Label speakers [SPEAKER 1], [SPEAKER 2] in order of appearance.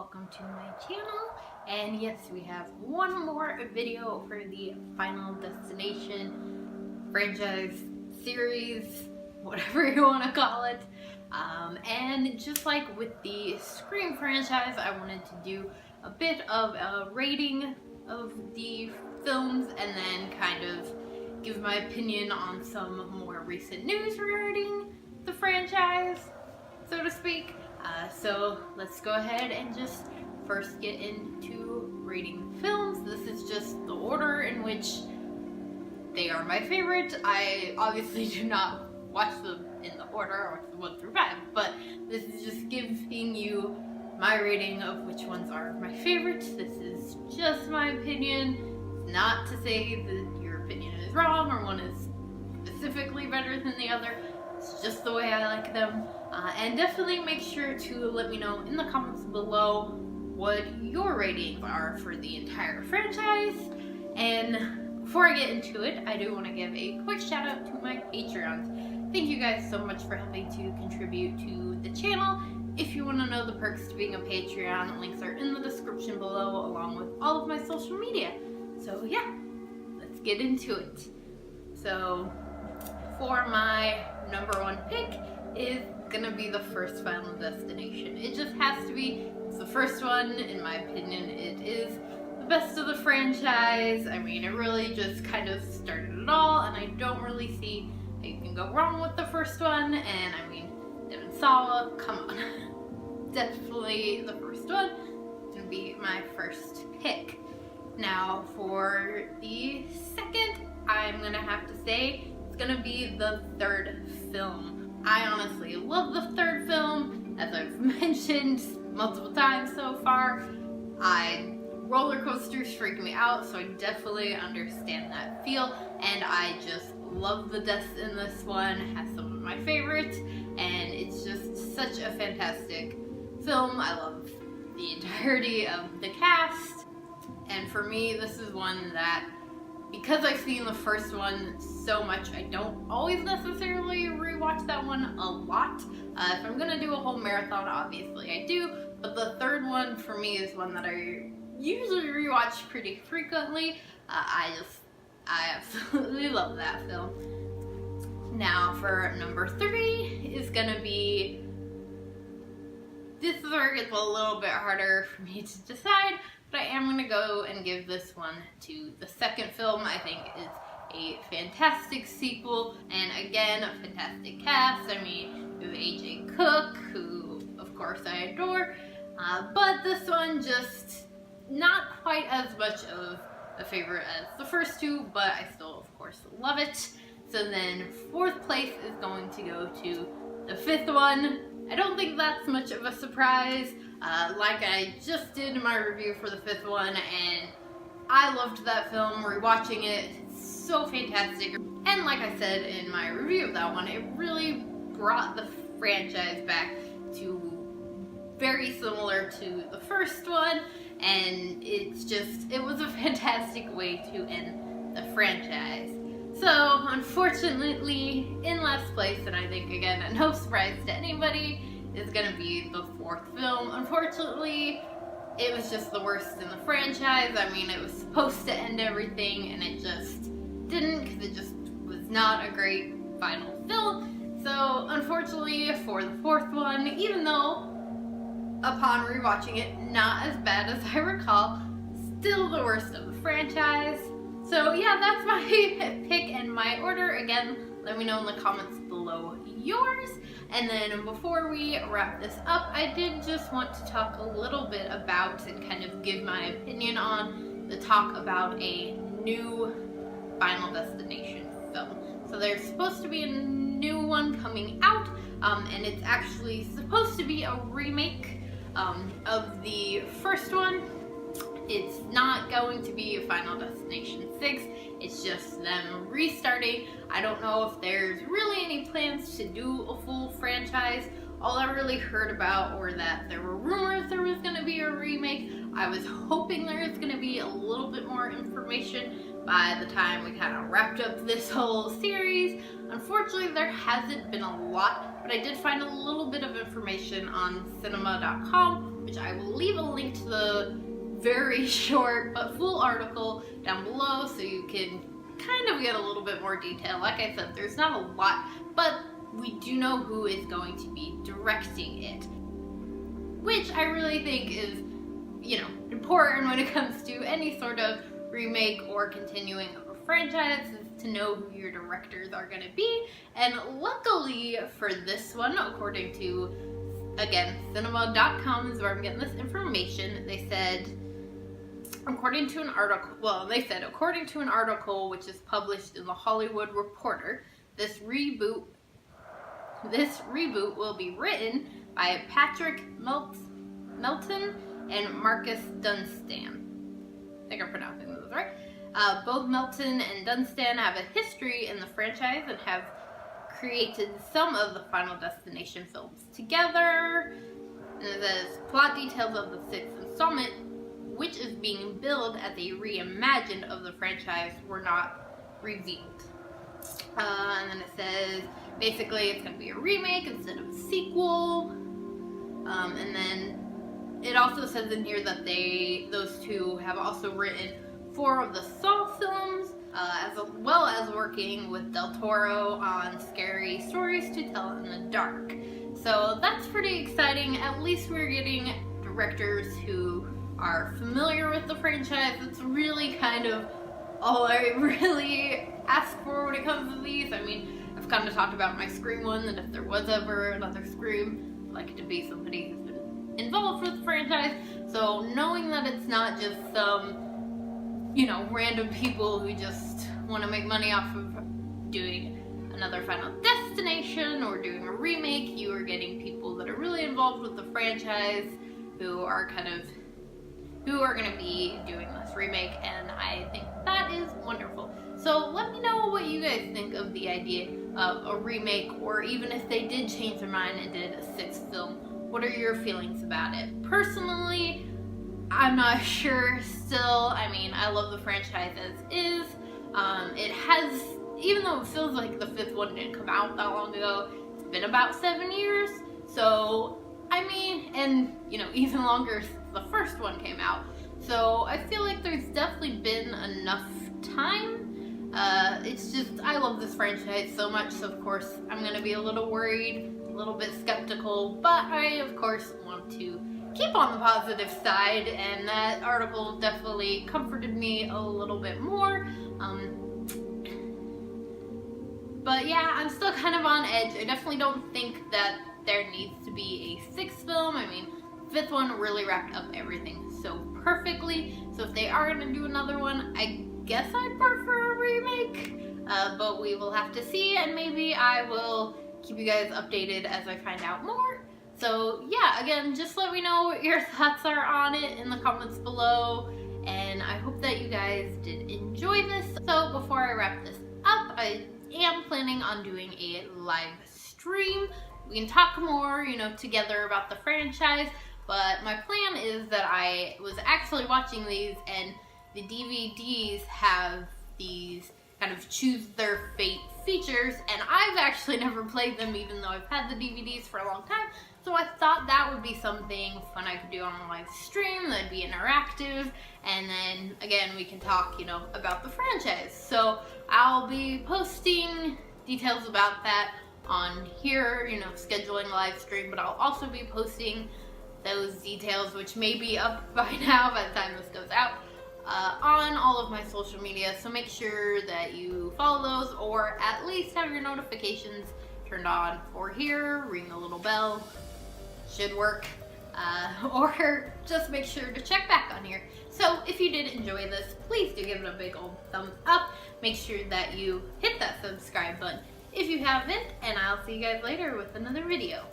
[SPEAKER 1] welcome to my channel. And yes, we have one more video for the Final Destination franchise series, whatever you want to call it. And just like with the Scream franchise, I wanted to do a bit of a rating of the films and then kind of give my opinion on some more recent news regarding the franchise, so to speak. So let's go ahead and just first get into rating films. This is just the order in which they are my favorite. I obviously do not watch them in the order, or 1 through 5, but this is just giving you my rating of which ones are my favorite. This is just my opinion. It's not to say that your opinion is wrong or one is specifically better than the other. It's just the way I like them. And definitely make sure to let me know in the comments below what your ratings are for the entire franchise. And before I get into it, I do want to give a quick shout out to my Patreons. Thank you guys so much for helping to contribute to the channel. If you want to know the perks to being a Patreon, the links are in the description below, along with all of my social media. So yeah, let's get into it. So for my number 1 pick is gonna be the first Final Destination. It just has to be. It's the first one. In my opinion, it is the best of the franchise. I mean, it really just kind of started it all, and I don't really see how you can go wrong with the first one. And I mean, Devon Sawa, come on. Definitely the first one. It's gonna be my first pick. Now for the second, I'm gonna have to say it's gonna be the third film. I honestly love the third film, as I've mentioned multiple times so far. Roller coasters freak me out, so I definitely understand that feel, and I just love the deaths in this one. It has some of my favorites, and it's just such a fantastic film. I love the entirety of the cast, and for me, this is one that, because I've seen the first one so much, I don't always necessarily rewatch that one a lot. If I'm gonna do a whole marathon, obviously I do, but the third one for me is one that I usually rewatch pretty frequently. I absolutely love that film. Now for number 3 is gonna be, this is where it gets a little bit harder for me to decide, but I am going to go and give this one to the second film. I think it's a fantastic sequel, and again, a fantastic cast. I mean, we have A.J. Cook, who, of course, I adore, but this one just not quite as much of a favorite as the first two, but I still, of course, love it. So then, 4th place is going to go to the 5th one. I don't think that's much of a surprise. Like I just did in my review for the 5th one, and I loved that film. Rewatching it, it's so fantastic. And like I said in my review of that one, it really brought the franchise back to very similar to the first one, and it was a fantastic way to end the franchise. So, unfortunately, in last place, and I think, again, no surprise to anybody, is going to be the 4th film. Unfortunately, it was just the worst in the franchise. I mean, it was supposed to end everything, and it just didn't, because it just was not a great final film. So, unfortunately, for the 4th one, even though, upon rewatching it, not as bad as I recall, still the worst of the franchise. So yeah, that's my pick and my order. Again, let me know in the comments below yours. And then before we wrap this up, I did just want to talk a little bit about and kind of give my opinion on the talk about a new Final Destination film. So there's supposed to be a new one coming out, and it's actually supposed to be a remake of the first one. It's not going to be a Final Destination 6, it's just them restarting. I don't know if there's really any plans to do a full franchise. All I really heard about were that there were rumors there was going to be a remake. I was hoping there was going to be a little bit more information by the time we kind of wrapped up this whole series. Unfortunately, there hasn't been a lot, but I did find a little bit of information on cinema.com, which I will leave a link to the very short but full article down below so you can kind of get a little bit more detail. Like I said, there's not a lot, but we do know who is going to be directing it, which I really think is, you know, important when it comes to any sort of remake or continuing of a franchise, is to know who your directors are going to be. And luckily for this one, according to, again, cinema.com is where I'm getting this information, they said, according to an article which is published in the Hollywood Reporter, this reboot will be written by Patrick Melton and Marcus Dunstan. I think I'm pronouncing those right. Both Melton and Dunstan have a history in the franchise and have created some of the Final Destination films together. And it says, plot details of the sixth installment, which is being billed as a reimagined of the franchise, were not revealed. And then it says, basically it's going to be a remake instead of a sequel. And then it also says in here that those two have also written 4 of the Saw films, as well as working with Del Toro on scary stories to tell in the dark. So that's pretty exciting. At least we're getting directors who are familiar with the franchise. It's really kind of all I really ask for when it comes to these. I mean, I've kind of talked about my Scream one, that if there was ever another Scream, I'd like it to be somebody who's been involved with the franchise. So knowing that it's not just some, you know, random people who just want to make money off of doing another Final Destination or doing a remake, you are getting people that are really involved with the franchise who are going to be doing this remake, and I think that is wonderful. So let me know what you guys think of the idea of a remake, or even if they did change their mind and did a 6th film, what are your feelings about it? Personally, I'm not sure still. I mean, I love the franchise as is. It has, even though it feels like the 5th one didn't come out that long ago, it's been about 7 years. So, I mean, and, you know, even longer since the first one came out. So I feel like there's definitely been enough time. It's just, I love this franchise so much, so of course I'm going to be a little worried, a little bit skeptical, but I of course want to keep on the positive side, and that article definitely comforted me a little bit more. But yeah, I'm still kind of on edge. I definitely don't think that there needs to be a 6th film. I mean, 5th one really wrapped up everything so perfectly. So if they are going to do another one, I guess I'd prefer a remake. But we will have to see, and maybe I will keep you guys updated as I find out more. So yeah, again, just let me know what your thoughts are on it in the comments below. And I hope that you guys did enjoy this. So before I wrap this up, I am planning on doing a live stream. We can talk more, you know, together about the franchise, but my plan is that I was actually watching these, and the DVDs have these kind of choose their fate features, and I've actually never played them even though I've had the DVDs for a long time. So I thought that would be something fun I could do on a live stream that'd be interactive, and then again we can talk, you know, about the franchise. So I'll be posting details about that on here, you know, scheduling live stream, but I'll also be posting those details, which may be up by now by the time this goes out, on all of my social media. So make sure that you follow those, or at least have your notifications turned on for here. Ring the little bell, should work, or just make sure to check back on here. So if you did enjoy this, please do give it a big old thumbs up. Make sure that you hit that subscribe button if you haven't, and I'll see you guys later with another video.